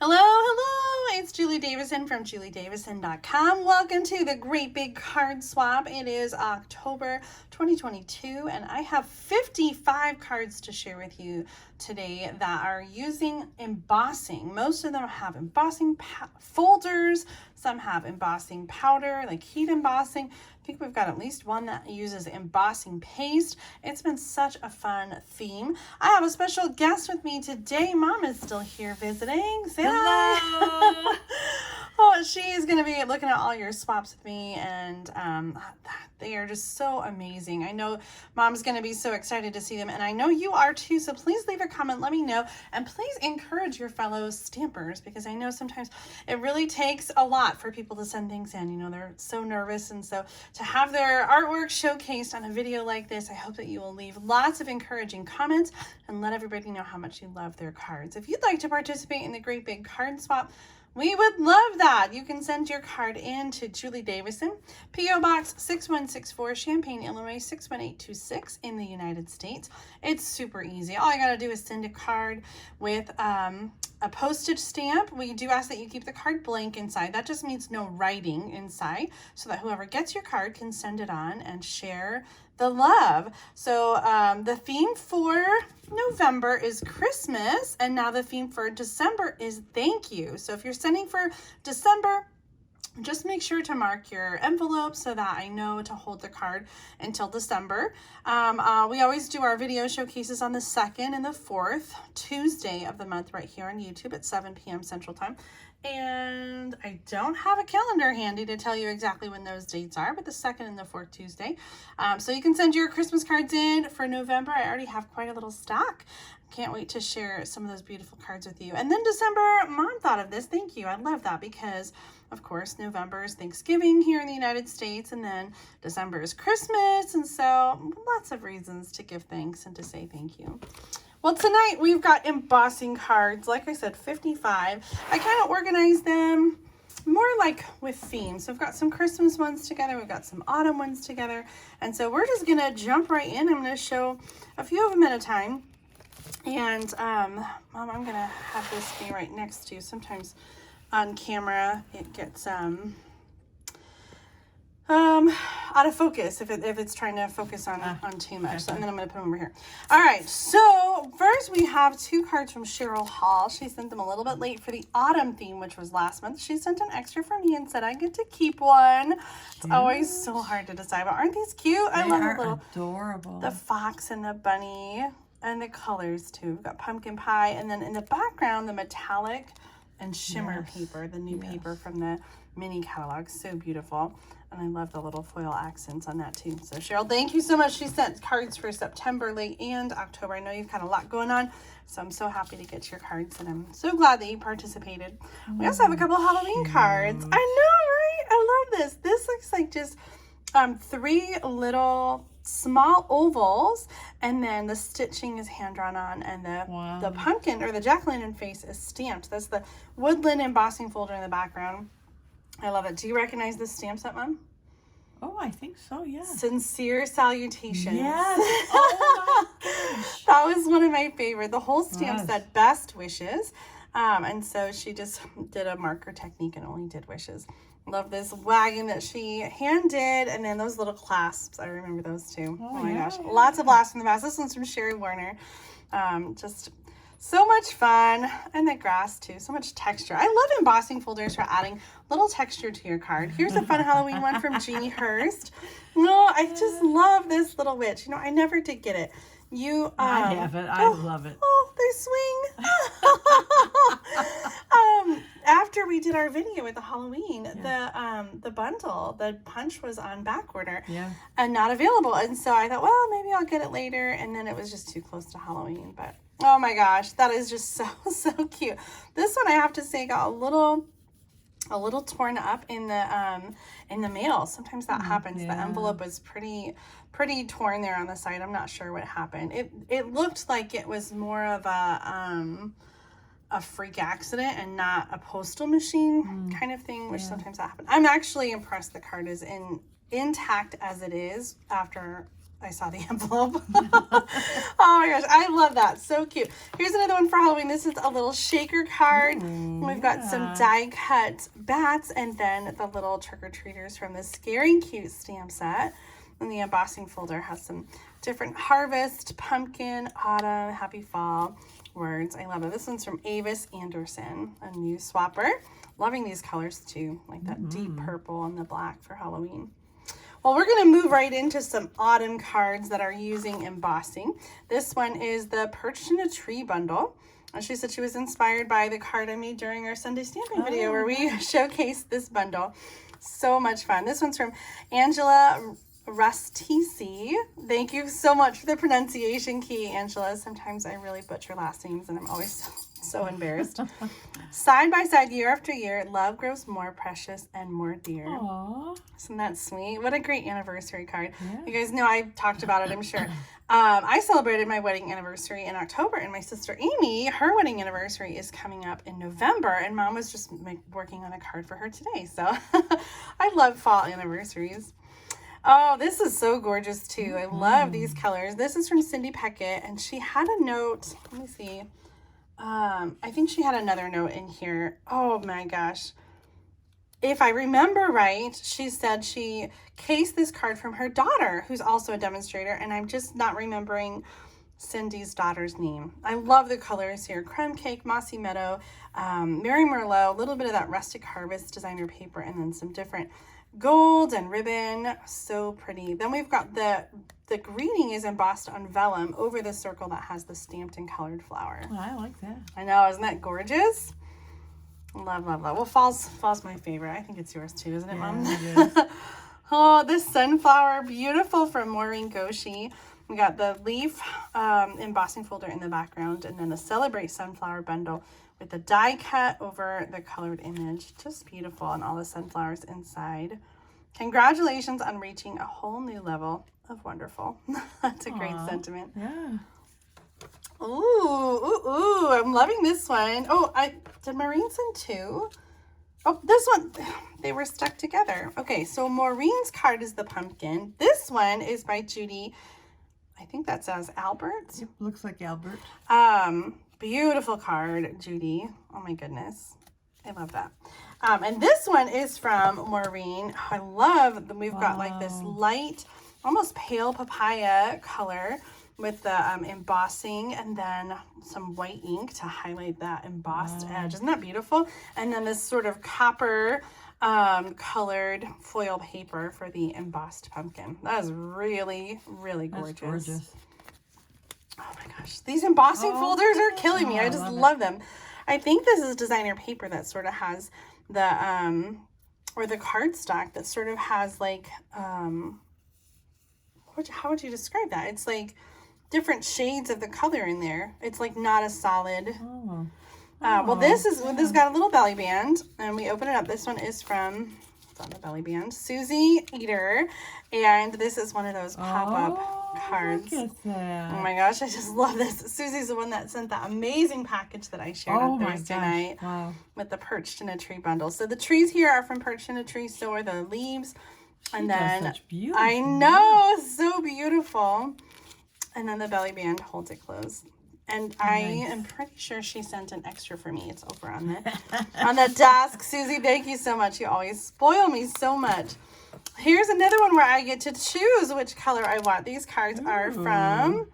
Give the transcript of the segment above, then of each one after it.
Hello, hello, it's Julie Davison from juliedavison.com. Welcome to the Great Big Card Swap. It is October 2022, and I have 55 cards to share with you today that are using embossing. Most of them have embossing folders, some have embossing powder, like heat embossing. I think we've got at least one that uses embossing paste. It's been such a fun theme. I have a special guest with me today. Mom is still here visiting. Say Hello. Oh, she's going to be looking at all your swaps with me, and they are just so amazing. I know Mom's going to be so excited to see them, and I know you are too, so please leave a comment, let me know, and please encourage your fellow stampers, because I know sometimes it really takes a lot for people to send things in. You know, they're so nervous, and so to have their artwork showcased on a video like this, I hope that you will leave lots of encouraging comments and let everybody know how much you love their cards. If you'd like to participate in the Great Big Card Swap, we would love that. You can send your card in to Julie Davison, P.O. Box 6164, Champaign, Illinois 61826 in the United States. It's super easy. All I got to do is send a card with a postage stamp. We do ask that you keep the card blank inside. That just means no writing inside, so that whoever gets your card can send it on and share the love. So the theme for November is Christmas, and now the theme for December is thank you. So if you're sending for December, just make sure to mark your envelope so that I know to hold the card until December. We always do our video showcases on the 2nd and the 4th Tuesday of the month right here on YouTube at 7 p.m. Central Time. And I don't have a calendar handy to tell you exactly when those dates are, but the 2nd and the 4th Tuesday. So you can send your Christmas cards in for November. I already have quite a little stock. Can't wait to share some of those beautiful cards with you. And then December, Mom thought of this. Thank you. I love that because, of course, November is Thanksgiving here in the United States, and then December is Christmas. And so lots of reasons to give thanks and to say thank you. Well, tonight we've got embossing cards. Like I said, 55. I kind of organized them more like with themes. So we've got some Christmas ones together. We've got some autumn ones together. And so we're just going to jump right in. I'm going to show a few of them at a time. And Mom, I'm going to have this be right next to you. Sometimes on camera it gets out of focus if it's trying to focus on too much. So, and then I'm going to put them over here. All right, so first we have 2 cards from Cheryl Hall. She sent them a little bit late for the autumn theme, which was last month. She sent an extra for me and said I get to keep one. It's always so hard to decide, but aren't these cute? I love the little adorable. The fox and the bunny, and the colors too. We've got pumpkin pie, and then in the background the metallic and shimmer paper, the new paper from the mini catalog. So beautiful. And I love the little foil accents on that too. So Cheryl, thank you so much. She sent cards for September, late, and October. I know you've got a lot going on, so I'm so happy to get your cards, and I'm so glad that you participated. We also have a couple Halloween cards. I know, right? I love this. This looks like just 3 little small ovals, and then the stitching is hand drawn on, and the pumpkin or the jack-o'-lantern face is stamped. That's the woodland embossing folder in the background. I love it. Do you recognize this stamp set, Mom? Oh, I think so, yeah. Sincere salutations. Yes. Oh my gosh. That was one of my favorite. The whole stamp said best wishes. And so she just did a marker technique and only did wishes. Love this wagon that she hand did, and then those little clasps. I remember those too. Oh my gosh. Lots of blasts from the past. This one's from Sherry Warner. Just so much fun. And the grass too. So much texture. I love embossing folders for adding little texture to your card. Here's a fun Halloween one from Jeannie Hurst. No, I just love this little witch. You know, I never did get it. I have it. I love it. Oh, they swing. After we did our video with the Halloween, the bundle, the punch was on back order and not available. And so I thought, well, maybe I'll get it later. And then it was just too close to Halloween. But oh my gosh, that is just so cute. This one, I have to say, got a little torn up in the mail. Sometimes that happens. The envelope was pretty torn there on the side. I'm not sure what happened. It looked like it was more of a freak accident and not a postal machine kind of thing, which sometimes that happens. I'm actually impressed the card is intact as it is after I saw the envelope. Oh my gosh, I love that. So cute. Here's another one for Halloween. This is a little shaker card. We've got some die cut bats and then the little trick-or-treaters from the Scary Cute stamp set. And the embossing folder has some different harvest, pumpkin, autumn, happy fall words. I love it. This one's from Avis Anderson, a new swapper. Loving these colors too, like that deep purple and the black for Halloween. Well, we're going to move right into some autumn cards that are using embossing. This one is the Perched in a Tree bundle. And she said she was inspired by the card I made during our Sunday Stamping video where we showcased this bundle. So much fun. This one's from Angela Rustisi. Thank you so much for the pronunciation key, Angela. Sometimes I really butcher last names and I'm always so embarrassed. Side by side, year after year, love grows more precious and more dear. Aww. Isn't that sweet? What a great anniversary card. Yeah. You guys know I've talked about it, I'm sure. I celebrated my wedding anniversary in October, and my sister Amy, her wedding anniversary is coming up in November, and Mom was just working on a card for her today. So I love fall anniversaries. Oh, this is so gorgeous too. I love these colors. This is from Cindy Peckett, and she had a note. Let me see. I think she had another note in here. Oh my gosh. If I remember right, she said she cased this card from her daughter, who's also a demonstrator, and I'm just not remembering Cindy's daughter's name. I love the colors here. Creme Cake, Mossy Meadow, Mary Merlot, a little bit of that Rustic Harvest designer paper, and then some different gold and ribbon. So pretty. Then we've got the greeting is embossed on vellum over the circle that has the stamped and colored flower. Oh, I like that. I know, isn't that gorgeous? Love, love, love. Well, fall's my favorite. I think it's yours too, isn't it, Mom? It is. Oh, this sunflower, beautiful, from Maureen Goshi. We got the leaf embossing folder in the background, and then the Celebrate Sunflower bundle with the die cut over the colored image. Just beautiful, and all the sunflowers inside. Congratulations on reaching a whole new level of wonderful. That's a great sentiment. Yeah. Ooh, I'm loving this one. Oh, did Maureen send two? Oh, this one, they were stuck together. Okay, so Maureen's card is the pumpkin. This one is by Judy. I think that says Albert. It looks like Albert. Beautiful card, Judy. Oh my goodness. I love that. And this one is from Maureen. I love that we've got like this light, almost pale papaya color with the embossing, and then some white ink to highlight that embossed edge. Isn't that beautiful? And then this sort of copper colored foil paper for the embossed pumpkin. That is really, really gorgeous. That's gorgeous. Oh my gosh, these embossing folders are killing me. I just love them. I think this is designer paper that sort of has the or the cardstock that sort of has like how would you describe that? It's like different shades of the color in there. It's like not a solid. Well, this got a little belly band, and we open it up. This one is from, it's on the belly band, Susie Eater, and this is one of those pop-up cards. Look at that. Oh my gosh, I just love this. Susie's the one that sent that amazing package that I shared on Thursday night with the Perched in a Tree bundle. So the trees here are from Perched in a Tree, so are the leaves. And then such beautiful. I know, so beautiful. And then the belly band holds it closed. And I am pretty sure she sent an extra for me. It's over on the desk. Susie, thank you so much. You always spoil me so much. Here's another one where I get to choose which color I want. These cards are from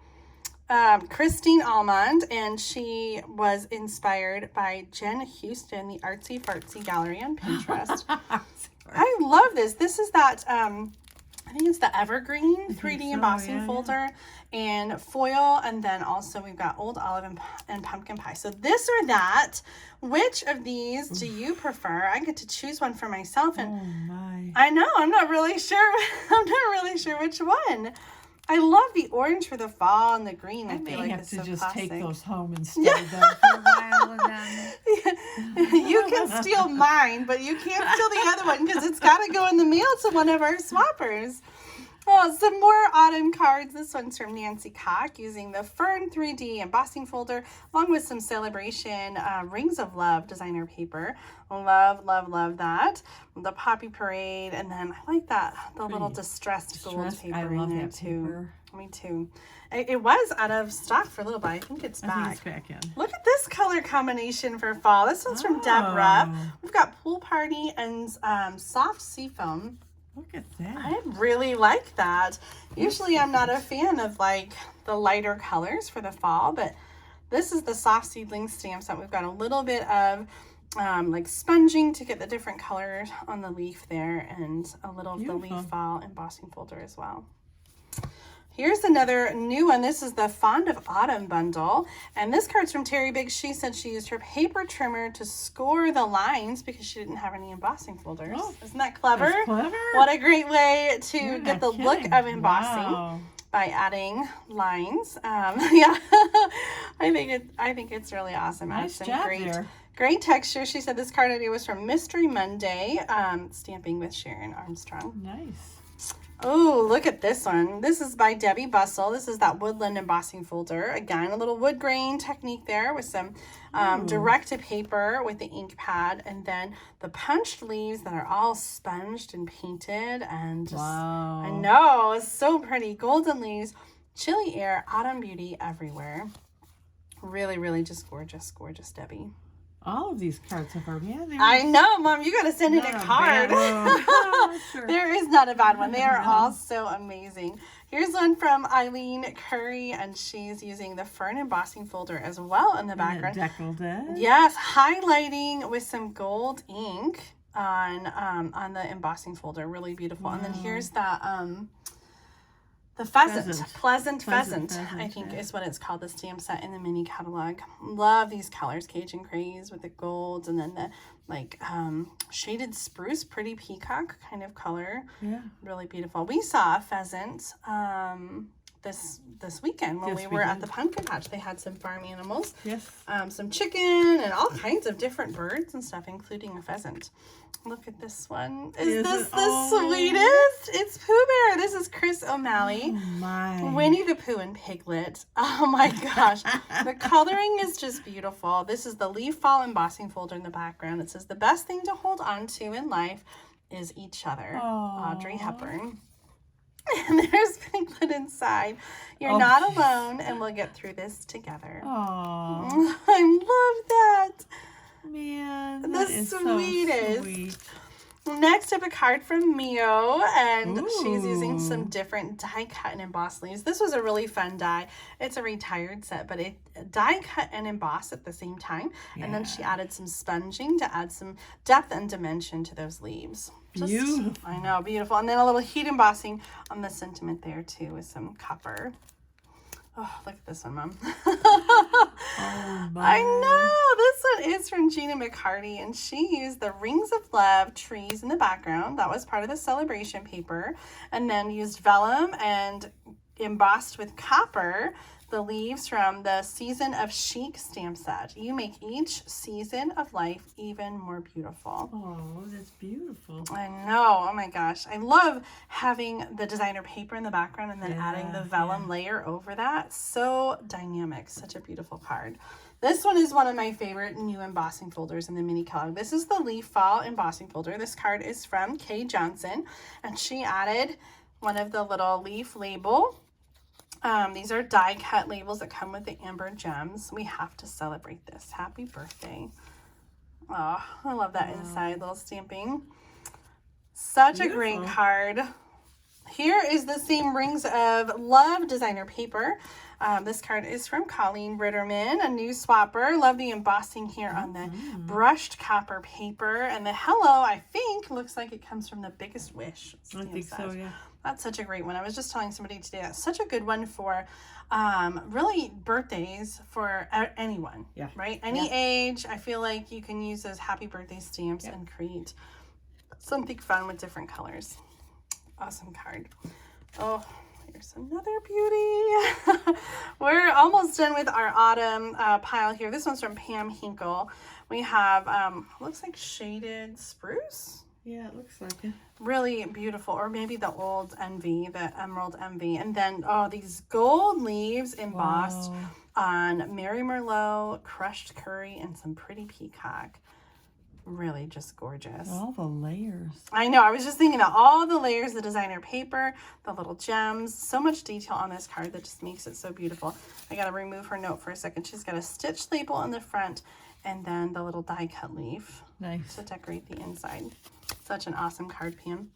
Christine Almond, and she was inspired by Jen Houston, the Artsy Fartsy Gallery on Pinterest. I love this. This is that, I think it's the Evergreen 3D embossing folder and foil, and then also we've got Old Olive and Pumpkin Pie. So this or that, which of these do you prefer? I get to choose one for myself, and I know, I'm not really sure. I'm not really sure which one. I love the orange for the fall and the green. I feel like have it's to so just classic. take those home and study them for a while. And then... You can steal mine, but you can't steal the other one because it's got to go in the mail to one of our swappers. Oh, some more autumn cards. This one's from Nancy Cock using the Fern 3D embossing folder along with some Celebration Rings of Love designer paper. Love, love, love that. The Poppy Parade, and then I like that, the little distressed gold paper in there too. Me too. It was out of stock for a little bit. I think it's I back. think it's back in. Look at this color combination for fall. This one's from Deborah. We've got Pool Party and Soft Seafoam. Look at that. I really like that. Usually I'm not a fan of like the lighter colors for the fall, but this is the soft seedling stamp set. We've got a little bit of like sponging to get the different colors on the leaf there, and a little of the leaf fall embossing folder as well. Here's another new one. This is the Fond of Autumn bundle. And this card's from Terry Biggs. She said she used her paper trimmer to score the lines because she didn't have any embossing folders. Oh, isn't that clever? That's clever. What a great way to get the look of embossing by adding lines. Yeah, I think it's really awesome. Nice job there. Great texture. She said this card idea was from Mystery Monday, stamping with Sharon Armstrong. Nice. Oh, look at this one. This is by Debbie Bustle. This is that woodland embossing folder. Again, a little wood grain technique there with some direct to paper with the ink pad, and then the punched leaves that are all sponged and painted, and just, I know, it's so pretty. Golden leaves, chilly air, autumn beauty everywhere. Really, really just gorgeous, gorgeous, Debbie. All of these cards have already had. I know, Mom. You got to send in a card. Sure. There is not a bad one. They are all so amazing. Here's one from Eileen Curry, and she's using the fern embossing folder as well in the background. Deckled it. Yes, highlighting with some gold ink on the embossing folder. Really beautiful. Wow. And then here's that the Pleasant Pheasant, I think is what it's called, the stamp set in the mini catalog. Love these colors, Cajun Craze with the golds, and then the like shaded spruce, pretty peacock kind of color. Yeah. Really beautiful. We saw a pheasant this weekend when we were at the pumpkin patch. They had some farm animals. Yes. Some chicken and all kinds of different birds and stuff, including a pheasant. Look at this one. Is this the sweetest? It's Pooh Bear. This is Chris O'Malley. Oh my. Winnie the Pooh and Piglet. Oh my gosh. The coloring is just beautiful. This is the leaf fall embossing folder in the background. It says the best thing to hold on to in life is each other. Aww. Audrey Hepburn. And there's Piglet inside. You're not alone, and we'll get through this together. Aww. I love that. Man, that is sweetest. So sweet. Next up, a card from Mio, and she's using some different die cut and emboss leaves. This was a really fun die. It's a retired set, but it die cut and emboss at the same time. Yeah. And then she added some sponging to add some depth and dimension to those leaves. Beautiful. I know, beautiful. And then a little heat embossing on the sentiment there too with some copper. Oh, look at this one, Mom. I know. This one is from Gina McCarty, and she used the Rings of Love trees in the background. That was part of the celebration paper. And then used vellum and embossed with copper the leaves from the Season of Chic stamp set. You make each season of life even more beautiful. Oh, that's beautiful. I know. Oh my gosh. I love having the designer paper in the background and then adding the vellum layer over that. So dynamic. Such a beautiful card. This one is one of my favorite new embossing folders in the mini catalog. This is the Leaf Fall embossing folder. This card is from Kay Johnson, and she added one of the little leaf label. These are die cut labels that come with the amber gems. We have to celebrate this. Happy birthday. Oh, I love that inside little stamping. Such a great card. Here is the same Rings of Love designer paper. This card is from Colleen Ritterman, a new swapper. Love the embossing here on the brushed copper paper. And the hello, I think, looks like it comes from the Biggest Wish. I think so, yeah. That's such a great one. I was just telling somebody today, that's such a good one for really birthdays for anyone, right? Any age. I feel like you can use those happy birthday stamps and create something fun with different colors. Awesome card. Oh, here's another beauty. We're almost done with our autumn pile here. This one's from Pam Hinkle. We have, looks like shaded spruce. Yeah, it looks like it. Really beautiful. Or maybe the old envy, the emerald envy. And then, these gold leaves embossed on Mary Merlot, crushed curry, and some pretty peacock. really just gorgeous. All the layers. I know. I was just thinking about all the layers, the designer paper, the little gems, so much detail on this card that just makes it so beautiful. I got to remove her note for a second. She's got a stitch label on the front and then the little die cut leaf Nice. to decorate the inside. Such an awesome card, Pam.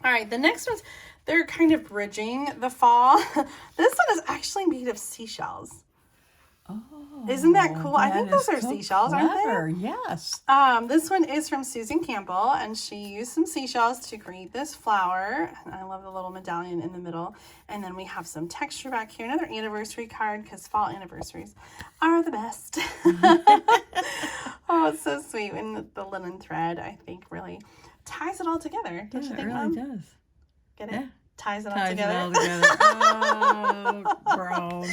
All right, the next ones, they're kind of bridging the fall. This one is actually made of seashells. Oh, isn't that cool? I think those are so seashells, clever. aren't they? Yes. This one is from Susan Campbell, and she used some seashells to create this flower. And I love the little medallion in the middle. And then we have some texture back here. Another anniversary card, because fall anniversaries are the best. Oh, it's so sweet. And the linen thread, I think, really ties it all together. Don't you think, it Mom? really does. Get it? Yeah. Ties it all Ties together. it all together. Oh, grown.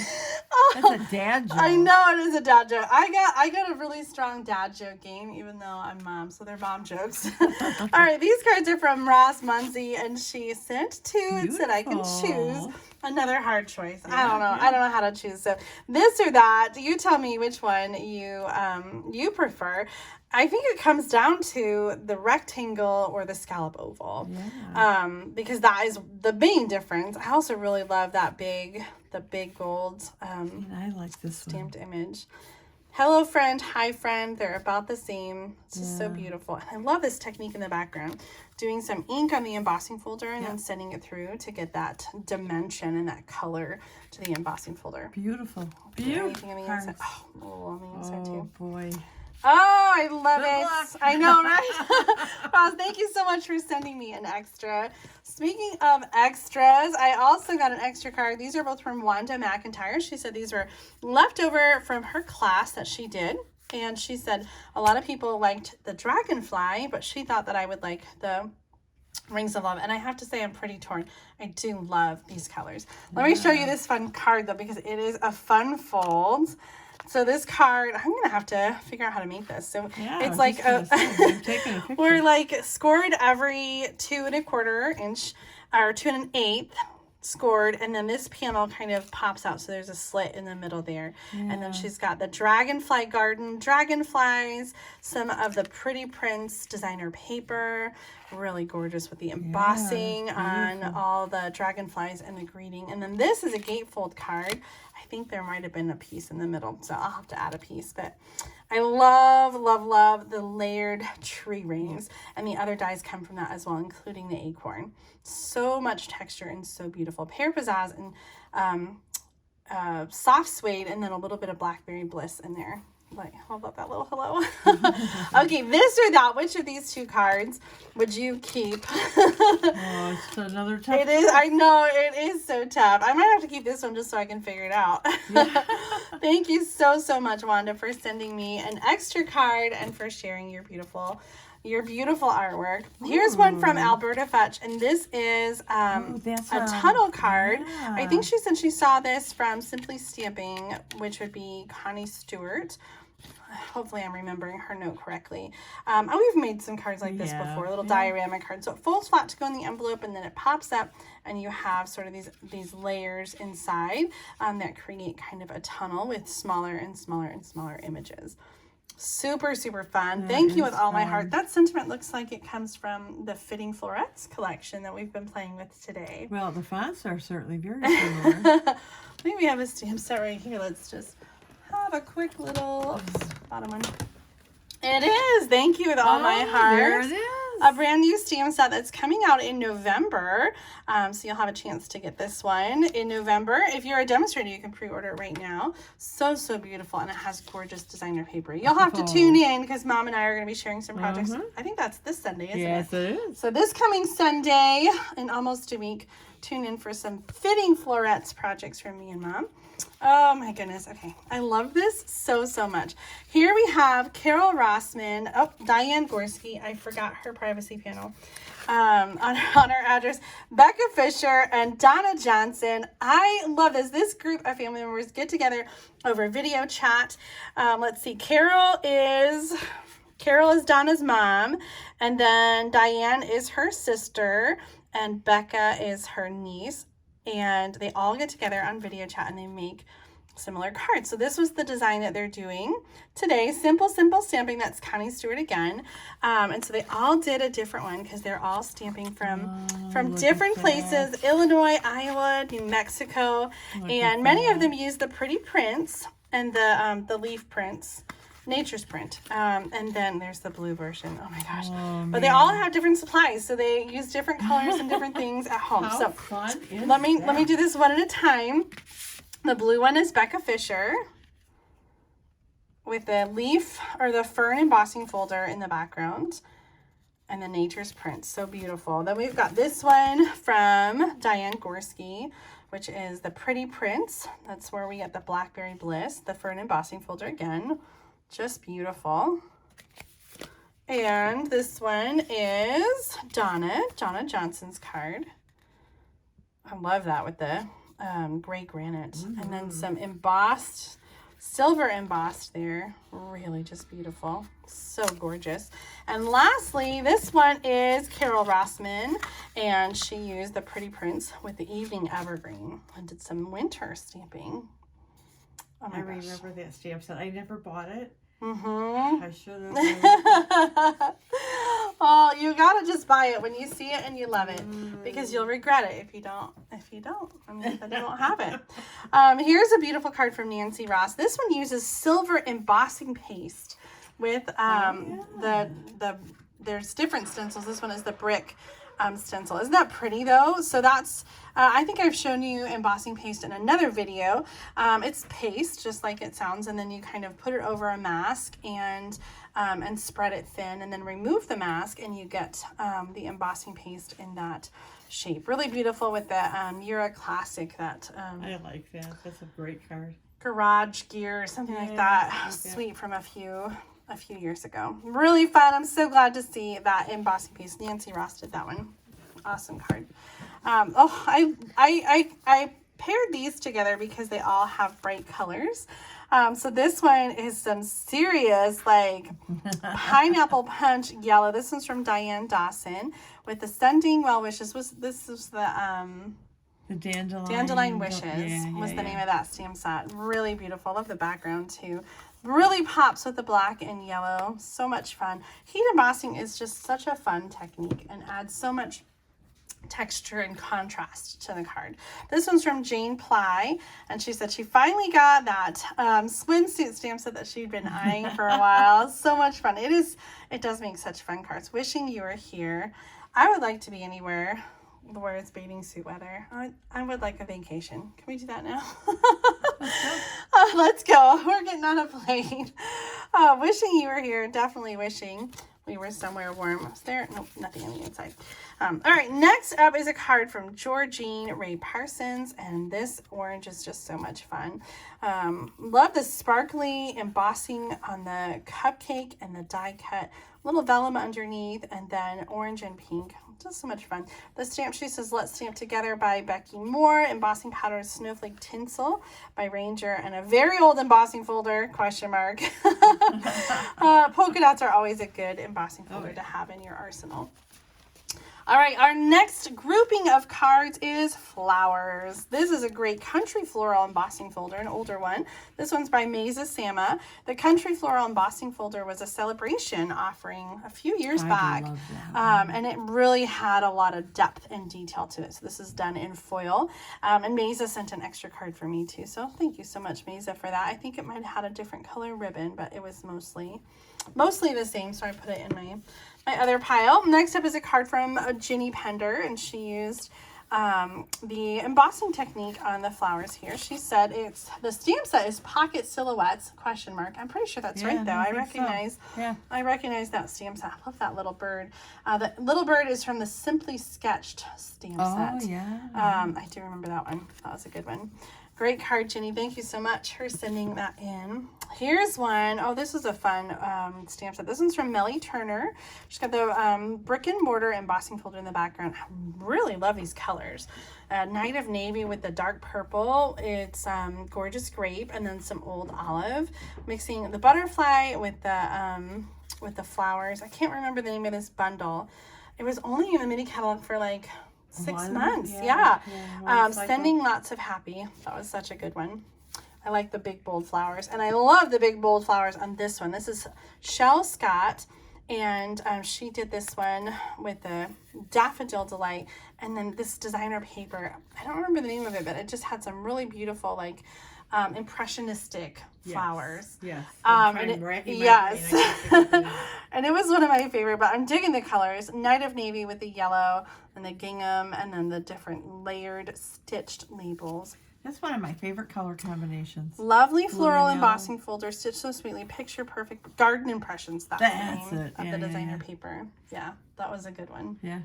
That's a dad joke. I know it is a dad joke. I got a really strong dad joke game, even though I'm mom, so they're mom jokes. All right, these cards are from Ross Munzie, and she sent two and said I can choose. Another hard choice. I don't know. I don't know how to choose. So this or that. You tell me which one you prefer. I think it comes down to the rectangle or the scallop oval. Yeah. Because that is the main difference. I also really love the big gold And I like this stamped image. Hello friend, hi friend, they're about the same. It's just so Yeah. beautiful. And I love this technique in the background. Doing some ink on the embossing folder and then sending it through to get that dimension and that color to the embossing folder. Beautiful. Anything on the inside? Oh, on the inside too. Oh, boy. Oh, I love it. luck. I know, right? Ross, thank you so much for sending me an extra. Speaking of extras, I also got an extra card. These are both from Wanda McIntyre. She said these were left over from her class that she did. And she said a lot of people liked the dragonfly, but she thought that I would like the Rings of Love. And I have to say I'm pretty torn. I do love these colors. Let me show you this fun card, though, because it is a fun fold. So this card, I'm going to have to figure out how to make this. So it's like we're like scored every 2 1/4 inch or 2 1/8 scored. And then this panel kind of pops out. So there's a slit in the middle there. Yeah. And then she's got the dragonfly garden, dragonflies, some of the Pretty Prince designer paper, really gorgeous with the embossing on all the dragonflies and the greeting. And then this is a gatefold card. I think there might have been a piece in the middle, so I'll have to add a piece. But I love, love, love the layered tree rings. And the other dies come from that as well, including the acorn. So much texture and so beautiful. Pear pizzazz and soft suede, and then a little bit of blackberry bliss in there. Like, how about that little hello? Okay, this or that. Which of these two cards would you keep? Oh, it's another tough. It is. I know it is so tough. I might have to keep this one just so I can figure it out. Yeah. Thank you so much, Wanda, for sending me an extra card and for sharing your beautiful artwork. Here's one from Alberta Fetch, and this is a tunnel card. Yeah. I think she said she saw this from Simply Stamping, which would be Connie Stewart. Hopefully I'm remembering her note correctly. We've made some cards like this before, little diorama cards. So it folds flat to go in the envelope, and then it pops up, and you have sort of these layers inside that create kind of a tunnel with smaller and smaller and smaller images. Super fun. Thank you with all my heart. That sentiment looks like it comes from the Fitting Florets collection that we've been playing with today. Well, the fonts are certainly very similar. Maybe we have a stamp set right here. Let's just have a quick little bottom one. It is. Thank you with all my heart. There it is. A brand new stamp set that's coming out in November. So you'll have a chance to get this one in November. If you're a demonstrator, you can pre-order it right now. So beautiful. And it has gorgeous designer paper. You'll have to tune in because Mom and I are going to be sharing some projects. I think that's this Sunday, isn't it? Yes, it is. So this coming Sunday, in almost a week, tune in for some Fitting Florets projects from me and Mom. Oh my goodness. Okay. I love this so much. Here we have Carol Rossman. Oh, Diane Gorski. I forgot her privacy panel. On our address. Becca Fisher and Donna Johnson. I love this. This group of family members get together over video chat. Let's see. Carol is Donna's mom. And then Diane is her sister. And Becca is her niece. And they all get together on video chat and they make similar cards. So this was the design that they're doing today. Simple Stamping. That's Connie Stewart again. And so they all did a different one because they're all stamping from different places. Illinois, Iowa, New Mexico. And many of them use the pretty prints and the leaf prints. Nature's print. And then there's the blue version. Oh my gosh. But they all have different supplies, so they use different colors and different things at home. How so fun is let me do this one at a time. The blue one is Becca Fisher with the leaf or the fern embossing folder in the background. And the Nature's print. So beautiful. Then we've got this one from Diane Gorski, which is the pretty prints. That's where we get the Blackberry Bliss, the fern embossing folder again. Just beautiful. And this one is Donna Johnson's card. I love that with the gray granite. And then some embossed, silver embossed there. Really just beautiful. So gorgeous. And lastly, this one is Carol Rossman. And she used the pretty prints with the Evening Evergreen and did some winter stamping. Oh my gosh. remember that stamp set. I never bought it. I should have. Oh, you gotta just buy it when you see it and you love it, because you'll regret it if you don't. I mean, then you won't have it. Here's a beautiful card from Nancy Ross. This one uses silver embossing paste with there's different stencils. This one is the brick stencil. Isn't that pretty though? So that's I think I've shown you embossing paste in another video. It's paste just like it sounds, and then you kind of put it over a mask and spread it thin, and then remove the mask, and you get the embossing paste in that shape. Really beautiful with the Euro Classic, that I like that. That's a great card. Garage Gear or something like that. Sweet, from a few years ago. Really fun. I'm so glad to see that embossing piece. Nancy Ross did that one. Awesome card. I paired these together because they all have bright colors. So this one is some serious like pineapple punch yellow. This one's from Diane Dawson with the Sending Well Wishes. This was the Dandelion Wishes was the name of that stamp set. Really beautiful. Love the background too. Really pops with the black and yellow. So much fun. Heat embossing is just such a fun technique and adds so much texture and contrast to the card. This one's from Jane Ply, and she said she finally got that swimsuit stamp set that she'd been eyeing for a while. So much fun. It does make such fun cards. Wishing You Were Here. I would like to be anywhere where it's bathing suit weather. I would like a vacation. Can we do that now? Let's go. We're getting on a plane. Wishing You Were Here. Definitely wishing we were somewhere warm. Was there? Nope, nothing on the inside. All right, next up is a card from Georgine Ray Parsons, and this orange is just so much fun. Love the sparkly embossing on the cupcake and the die cut. Little vellum underneath, and then orange and pink. Just so much fun. The stamp, she says, Let's Stamp Together by Becky Moore. Embossing powder, Snowflake Tinsel by Ranger, and a very old embossing folder, question mark. Polka dots are always a good embossing folder to have in your arsenal. All right, our next grouping of cards is flowers. This is a great country floral embossing folder, an older one. This one's by Mesa Sama. The country floral embossing folder was a celebration offering a few years back, and it really had a lot of depth and detail to it. So this is done in foil, and Mesa sent an extra card for me too. So thank you so much, Mesa, for that. I think it might have had a different color ribbon, but it was mostly the same. So I put it in my other pile. Next up is a card from Ginny Pender, and she used the embossing technique on the flowers here. She said the stamp set is Pocket Silhouettes, question mark. I'm pretty sure that's right though. I recognize that stamp set. I love that little bird. The little bird is from the Simply Sketched stamp set. I do remember that one. That was a good one. Great card, Ginny. Thank you so much for sending that in. Here's one. Oh, this is a fun stamp set. This one's from Melly Turner. She's got the brick and mortar embossing folder in the background. I really love these colors. Night of Navy with the dark purple. It's gorgeous grape, and then some old olive. Mixing the butterfly with the flowers. I can't remember the name of this bundle. It was only in the mini catalog for like 6 months. Sending Lots of Happy. That was such a good one. I like the big bold flowers, and I love the big bold flowers on this one. This is Shell Scott, and she did this one with the Daffodil Delight, and then this designer paper. I don't remember the name of it, but it just had some really beautiful, like, impressionistic flowers. Yes. Yes. And it was one of my favorite, but I'm digging the colors. Night of Navy with the yellow and the gingham, and then the different layered stitched labels. That's one of my favorite color combinations. Lovely floral embossing folder, stitched so sweetly, picture perfect garden impressions. That's the name of the designer paper. Yeah, that was a good one. Yeah.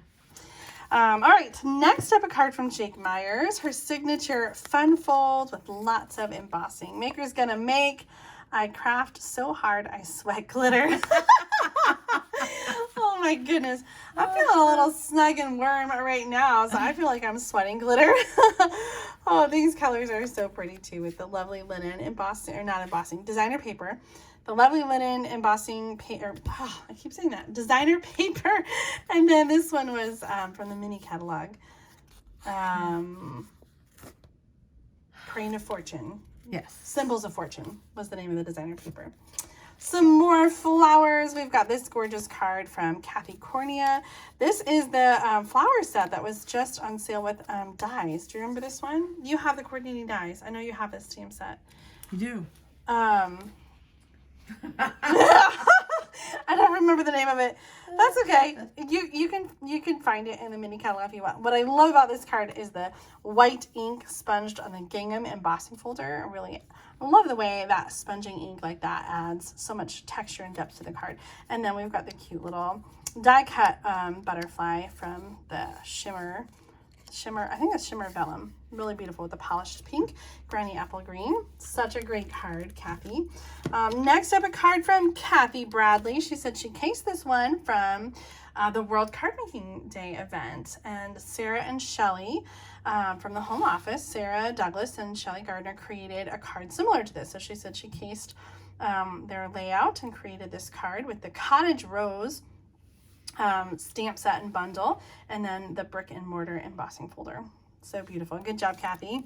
All right, next up, a card from Jake Myers, her signature fun fold with lots of embossing. Maker's gonna make. I craft so hard I sweat glitter. Oh my goodness. I'm feeling a little snug and warm right now, so I feel like I'm sweating glitter. Oh, these colors are so pretty too, with the lovely linen embossing, or not embossing, designer paper. The lovely linen embossing paper, I keep saying that, designer paper. And then this one was from the mini catalog. Crane of Fortune. Yes. Symbols of Fortune was the name of the designer paper. Some more flowers. We've got this gorgeous card from Kathy Cornea. This is the flower set that was just on sale with dies. Do you remember this one? You have the coordinating dies. I know you have this stamp set. You do. I don't remember the name of it. That's okay. You can find it in the mini catalog if you want. What I love about this card is the white ink sponged on the gingham embossing folder. I love the way that sponging ink like that adds so much texture and depth to the card. And then we've got the cute little die cut butterfly from the shimmer, I think that's shimmer vellum. Really beautiful with the polished pink, granny apple green. Such a great card, Kathy. Next up, a card from Kathy Bradley. She said she cased this one from the World Card Making Day event. And Sarah and Shelly from the home office, Sarah Douglas and Shelly Gardner, created a card similar to this. So she said she cased their layout and created this card with the Cottage Rose stamp set and bundle, and then the brick and mortar embossing folder. So beautiful. Good job, Kathy.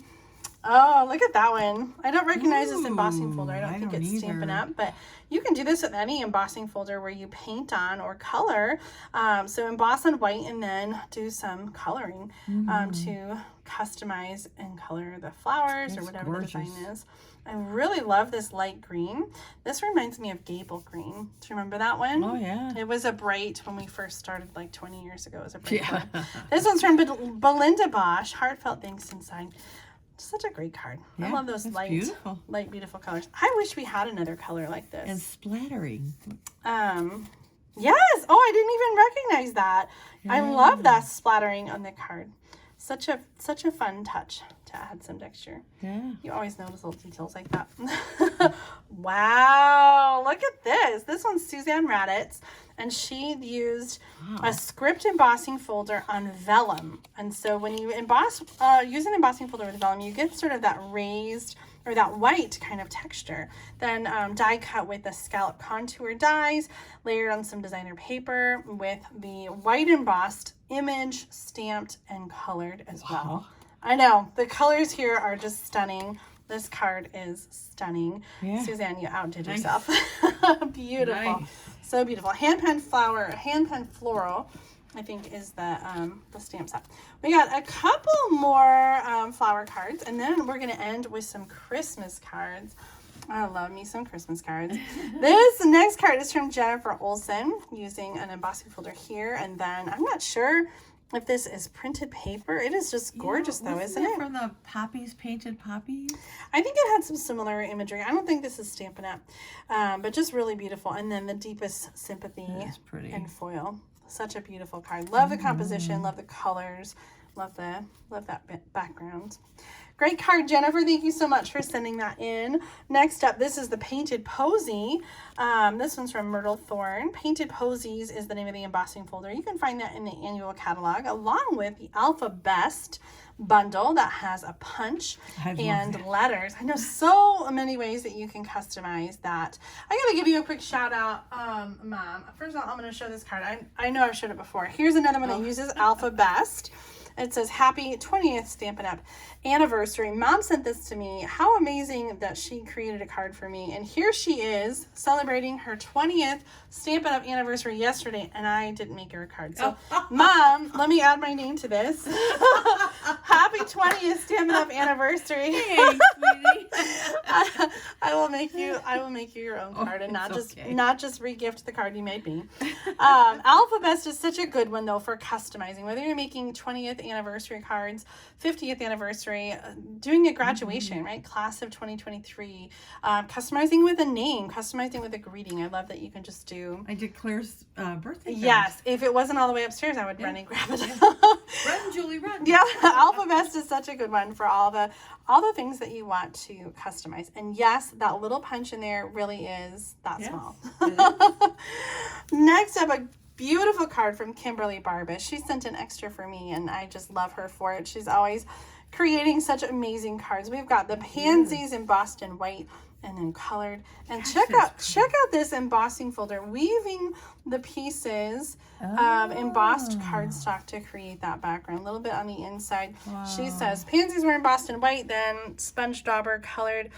Oh, look at that one. I don't recognize this embossing folder. I don't think it's Stampin' Up, but you can do this with any embossing folder where you paint on or color. So emboss on white and then do some coloring to customize and color the flowers or whatever the design is. I really love this light green. This reminds me of Gable green. Do you remember that one? Oh, yeah. It was a bright when we first started like 20 years ago. It was a bright one. This one's from Belinda Bosch, Heartfelt Thanks Inside. Such a great card. Yeah, I love those light, beautiful colors. I wish we had another color like this. And splattering. Yes. Oh, I didn't even recognize that. Yeah. I love that splattering on the card. Such a fun touch to add some texture. Yeah. You always notice little details like that. Wow. Look at this. This one's Suzanne Raditz, and she used a script embossing folder on vellum. And so when you emboss, use an embossing folder with vellum, you get sort of that raised or that white kind of texture. Then die cut with the scallop contour dies, layered on some designer paper with the white embossed image stamped and colored as well. I know, the colors here are just stunning. This card is stunning. Yeah. Suzanne, you outdid yourself. Beautiful. Nice. So beautiful. Hand pen floral, I think, is the stamp set. We got a couple more flower cards, and then we're going to end with some Christmas cards. I love me some Christmas cards. This next card is from Jennifer Olson, using an embossing folder here, and then I'm not sure if this is printed paper. It is just gorgeous, though, isn't it? From the poppies, painted poppies? I think it had some similar imagery. I don't think this is Stampin' Up, but just really beautiful. And then the deepest sympathy in foil. Such a beautiful card. Love the composition. Love the colors. Love that background. Great card, Jennifer. Thank you so much for sending that in. Next up, this is the Painted Posy. This one's from Myrtle Thorn. Painted Posies is the name of the embossing folder. You can find that in the annual catalog, along with the Alpha Best bundle that has a punch and letters. I know so many ways that you can customize that. I gotta give you a quick shout out, Mom. First of all, I'm gonna show this card. I know I've showed it before. Here's another one that uses Alpha Best. It says, happy 20th Stampin' Up! Anniversary. Mom sent this to me. How amazing that she created a card for me. And here she is celebrating her 20th Stampin' Up! Anniversary yesterday, and I didn't make her a card. So, Mom, let me add my name to this. Happy 20th Stampin' Up! Anniversary. Thanks, sweetie. I will make you your own card, and not just regift the card you made me. Alphabest is such a good one though for customizing. Whether you're making 20th anniversary cards, 50th anniversary, doing a graduation, right? Class of 2023, customizing with a name, customizing with a greeting. I love that you can just do. I did Claire's birthday. Yes, if it wasn't all the way upstairs, I would run and grab it. Run, Julie, run. Yeah, Alphabest is such a good one for all the things that you want to customize. And yes, that little punch in there really is that small. Next up, a beautiful card from Kimberly Barbas. She sent an extra for me, and I just love her for it. She's always creating such amazing cards. We've got the pansies embossed in white and then colored. And check out this embossing folder, weaving the pieces of embossed cardstock to create that background. A little bit on the inside. Wow. She says pansies were embossed in white, then sponge dauber colored.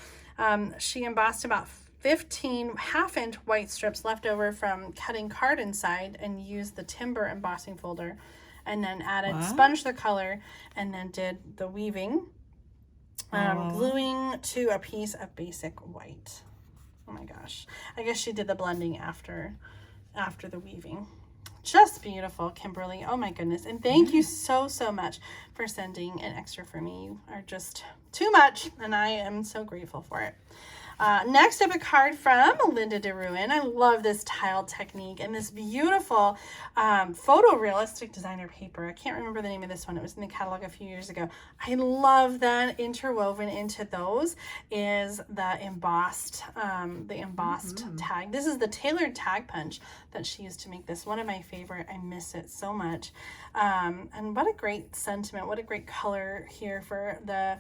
She embossed about 15 half-inch white strips left over from cutting card inside, and used the timber embossing folder, and then added sponge the color, and then did the weaving, gluing to a piece of basic white. Oh my gosh. I guess she did the blending after the weaving. Just beautiful, Kimberly. Oh my goodness. And thank you so much for sending an extra for me. You are just too much, and I am so grateful for it. Next up, a card from Linda DeRuin. I love this tile technique and this beautiful photorealistic designer paper. I can't remember the name of this one. It was in the catalog a few years ago. I love that interwoven into those is the embossed tag. This is the tailored tag punch that she used to make this. One of my favorite. I miss it so much. And what a great sentiment. What a great color here for the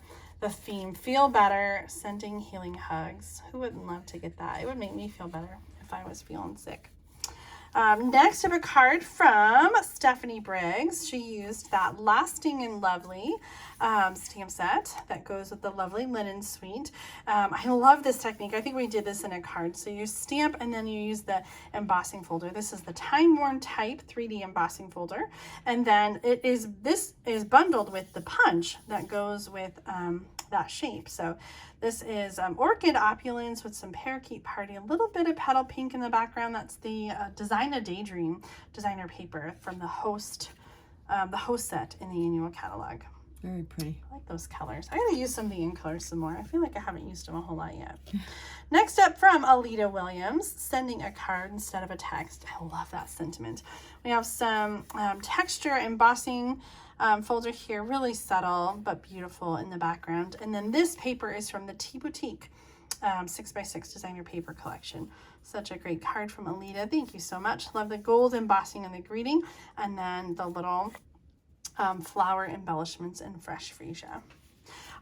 theme. Feel better, sending healing hugs. Who wouldn't love to get that? It would make me feel better if I was feeling sick. Next up, a card from Stephanie Briggs. She used that Lasting and Lovely stamp set that goes with the Lovely Linen Suite. I love this technique. I think we did this in a card. So you stamp and then you use the embossing folder. This is the Time Worn Type 3D embossing folder. And then this is bundled with the punch that goes with that shape. So this is Orchid Opulence with some Parakeet Party, a little bit of Petal Pink in the background. That's the Design a Daydream designer paper from the host set in the annual catalog. Very pretty. I like those colors. I gotta use some of the in colors some more. I feel like I haven't used them a whole lot yet. Next up, from Alita Williams, sending a card instead of a text. I love that sentiment. We have some texture embossing folder here, really subtle but beautiful in the background. And then this paper is from the Tea Boutique 6x6 designer paper collection. Such a great card from Alita. Thank you so much. Love the gold embossing and the greeting, and then the little flower embellishments in fresh freesia.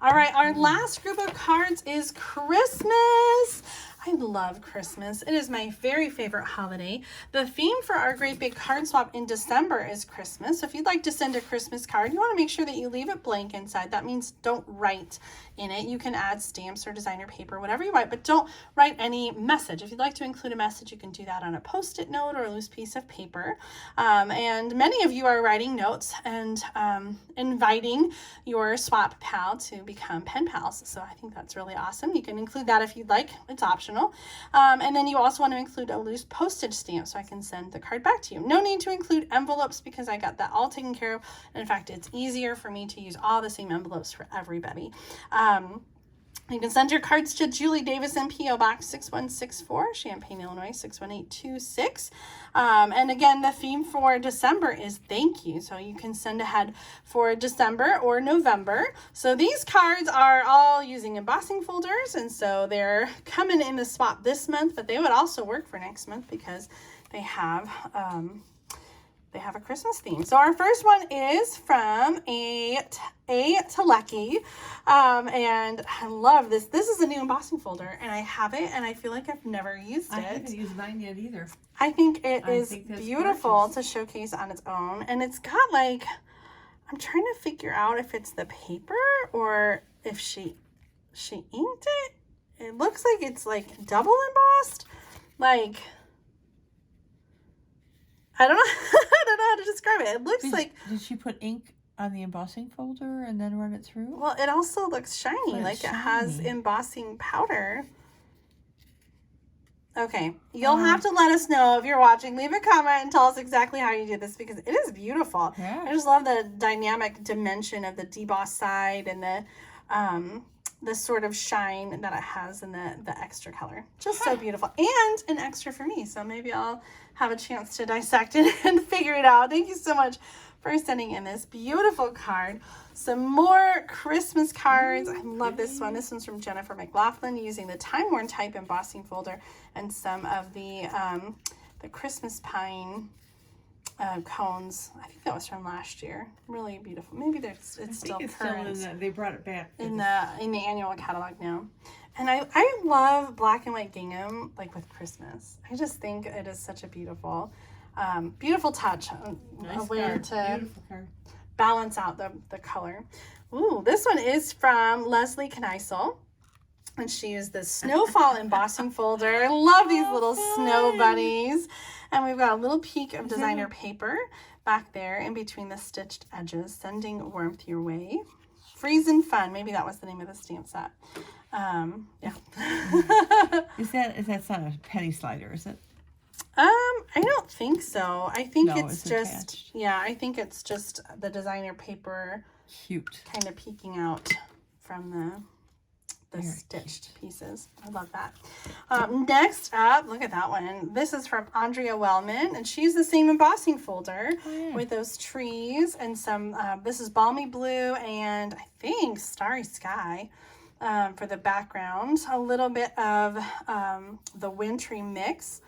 All right, our last group of cards is Christmas. I love Christmas. It is my very favorite holiday. The theme for our great big card swap in December is Christmas. So if you'd like to send a Christmas card, you want to make sure that you leave it blank inside. That means don't write in it. You can add stamps or designer paper, whatever you want, but don't write any message. If you'd like to include a message, you can do that on a Post-it note or a loose piece of paper. And many of you are writing notes and inviting your swap pal to become pen pals. So I think that's really awesome. You can include that if you'd like. It's optional. And then you also want to include a loose postage stamp so I can send the card back to you. No need to include envelopes because I got that all taken care of. In fact, it's easier for me to use all the same envelopes for everybody. You can send your cards to Julie Davison, P.O. Box 6164, Champaign, Illinois 61826. And again, the theme for December is thank you. So you can send ahead for December or November. So these cards are all using embossing folders, and so they're coming in the swap this month, but they would also work for next month because they have a Christmas theme. So our first one is from A Telecki, and I love this. This is a new embossing folder, and I have it, and I feel like I've never used it. I haven't used mine yet either. I think it is beautiful to showcase on its own, and it's got like, I'm trying to figure out if it's the paper or if she inked it. It looks like it's like double embossed. Like, I don't know. I don't know how to describe it. It looks like. Did she put ink on the embossing folder and then run it through? Well, it also looks shiny. Like it has embossing powder. Okay, you'll have to let us know if you're watching. Leave a comment and tell us exactly how you do this because it is beautiful. Yeah. I just love the dynamic dimension of the deboss side and the sort of shine that it has in the extra color. Just so beautiful. And an extra for me, so maybe I'll have a chance to dissect it and figure it out. Thank you so much for sending in this beautiful card. Some more Christmas cards. I love this one. This one's from Jennifer McLaughlin using the Time Worn Type embossing folder and some of the Christmas pine cones. I think that was from last year. Really beautiful. Maybe it's still current. They brought it back in the annual catalog now. And I love black and white gingham like with Christmas. I just think it is such a beautiful beautiful touch. Nice a way card. to Beautiful card. balance out the color. Ooh, this one is from Leslie Kneisel. And she used the Snowfall embossing folder. I love these little snow bunnies. And we've got a little peek of designer paper back there in between the stitched edges, sending warmth your way. Freezin' Fun. Maybe that was the name of the stamp set. Yeah. Is that's not a penny slider, is it? I don't think so. I think it's just, attached. yeah, I think it's just the designer paper Cute. kind of peeking out from the stitched pieces. I love that. Next up, look at that one. This is from Andrea Wellman, and she used the same embossing folder with those trees and some, this is Balmy Blue and I think Starry Sky for the background. A little bit of the wintry mix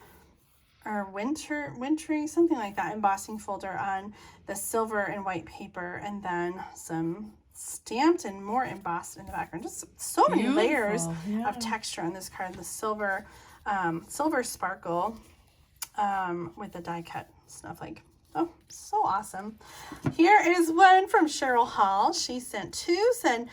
or wintry, something like that, embossing folder on the silver and white paper, and then some stamped and more embossed in the background. Just so many layers of texture on this card. The silver sparkle with the die cut snowflake. Oh, so awesome. Here is one from Cheryl Hall. She sent two and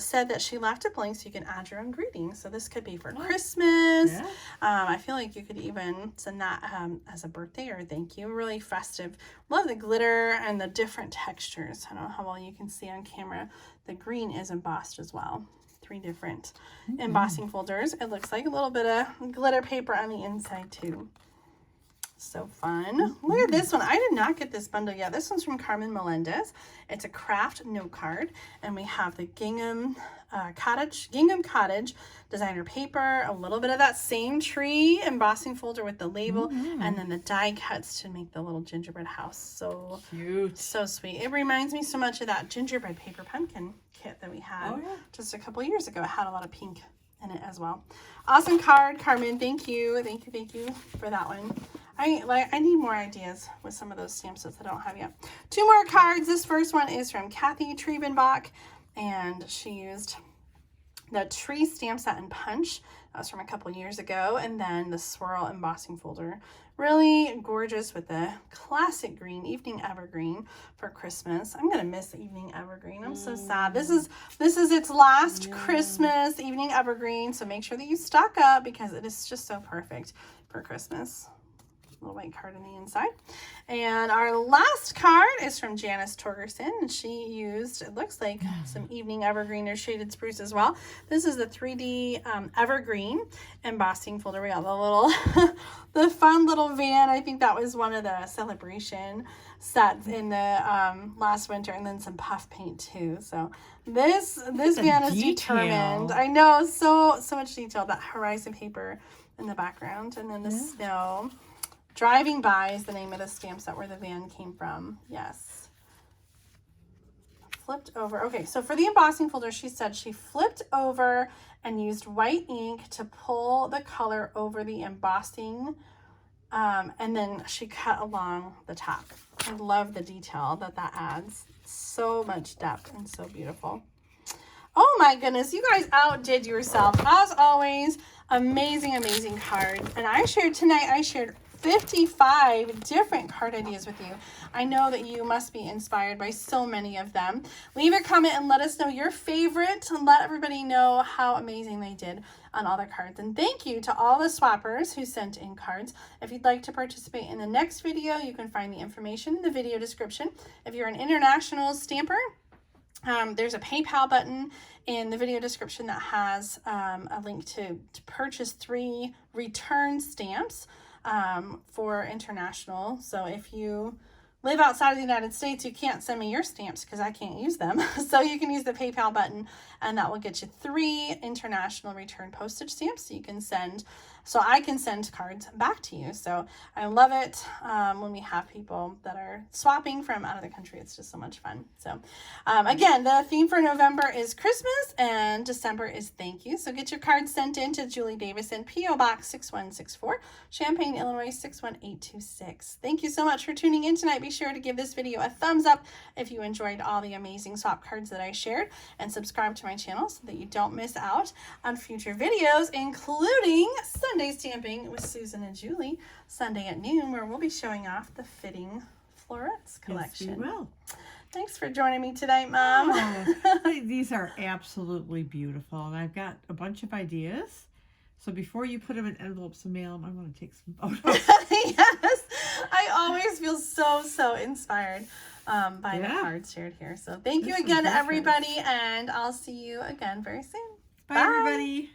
said that she left it blank so you can add your own greetings. So this could be for Christmas. Yeah. I feel like you could even send that as a birthday or a thank you. Really festive. Love the glitter and the different textures. I don't know how well you can see on camera. The green is embossed as well. 3 different embossing folders. It looks like a little bit of glitter paper on the inside too. So fun. Look at this one. I did not get this bundle yet. This one's from Carmen Melendez. It's a craft note card, and we have the Gingham Cottage designer paper, a little bit of that same tree embossing folder with the label, and then the die cuts to make the little gingerbread house. So cute. So sweet. It reminds me so much of that gingerbread paper pumpkin kit that we had just a couple years ago. It had a lot of pink in it as well. Awesome card, Carmen. Thank you for that one. I need more ideas with some of those stamp sets I don't have yet. 2 more cards. This first one is from Kathy Triebenbach, and she used the tree stamp set and punch. That was from a couple years ago, and then the swirl embossing folder. Really gorgeous with the classic green, evening evergreen for Christmas. I'm gonna miss evening evergreen. I'm so sad. This is its last Christmas evening evergreen, so make sure that you stock up because it is just so perfect for Christmas. Little white card on the inside. And our last card is from Janice Torgerson, and she used, it looks like, some evening evergreen or shaded spruce as well. This is the 3D evergreen embossing folder. We got the little the fun little van. I think that was one of the celebration sets in the last winter, and then some puff paint too. So this van is determined. I know, so much detail. That horizon paper in the background, and then the snow. Driving By is the name of the stamp set where the van came from. Yes. Flipped over. Okay, so for the embossing folder, she said she flipped over and used white ink to pull the color over the embossing, and then she cut along the top. I love the detail that adds. So much depth and so beautiful. Oh my goodness, you guys outdid yourself. As always, amazing card. And I shared 55 different card ideas with you. I know that you must be inspired by so many of them. Leave a comment and let us know your favorite and let everybody know how amazing they did on all their cards. And thank you to all the swappers who sent in cards. If you'd like to participate in the next video, you can find the information in the video description. If you're an international stamper, there's a PayPal button in the video description that has a link to purchase 3 return stamps for international. So if you live outside of the United States, you can't send me your stamps because I can't use them. So you can use the PayPal button and that will get you 3 international return postage stamps. So you can send, so I can send cards back to you. So I love it when we have people that are swapping from out of the country. It's just so much fun. So again, the theme for November is Christmas and December is thank you. So get your cards sent in to Julie Davison, P.O. Box 6164, Champaign, Illinois 61826. Thank you so much for tuning in tonight. Be sure to give this video a thumbs up if you enjoyed all the amazing swap cards that I shared, and subscribe to my channel so that you don't miss out on future videos, including Sunday Stamping with Susan and Julie, Sunday at noon, where we'll be showing off the Fitting Florets collection. Yes, we will. Thanks for joining me tonight, Mom. Oh, these are absolutely beautiful, and I've got a bunch of ideas. So before you put them in envelopes and mail them, I want to take some photos. Yes, I always feel so inspired by the cards shared here. So thank you again, everybody, and I'll see you again very soon. Bye, everybody.